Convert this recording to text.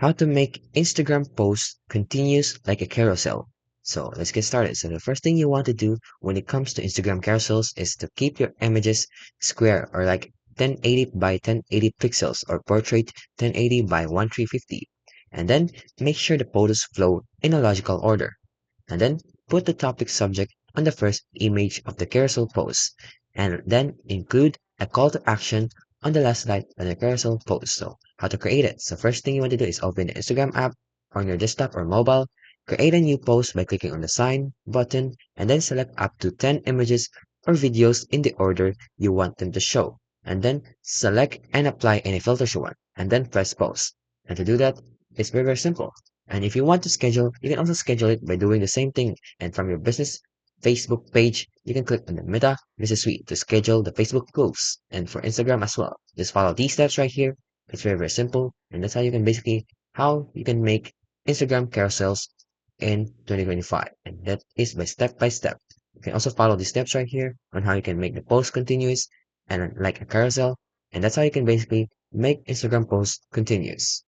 how to make Instagram posts continuous like a carousel. So let's get started. So the first thing you want to do when it comes to Instagram carousels is to keep your images square or like 1080 by 1080 pixels or portrait 1080 by 1350. And then make sure the photos flow in a logical order. And then put the topic subject on the first image of the carousel post. And then include a call to action on the last slide on the carousel post. So how to create it. So first thing you want to do is open the Instagram app on your desktop or mobile. Create a new post by clicking on the sign button and then select up to 10 images or videos in the order you want them to show. And then select and apply any filters you want and then press post. And to do that, it's very simple. And if you want to schedule, you can also schedule it by doing the same thing. And from your business Facebook page, you can click on the Meta Business Suite to schedule the Facebook posts. And for Instagram as well, just follow these steps right here. It's very simple. And that's how you can make Instagram carousels in 2025. And that is by step. You can also follow the steps right here on how you can make the post continuous and like a carousel. And that's how you can basically make Instagram posts continuous.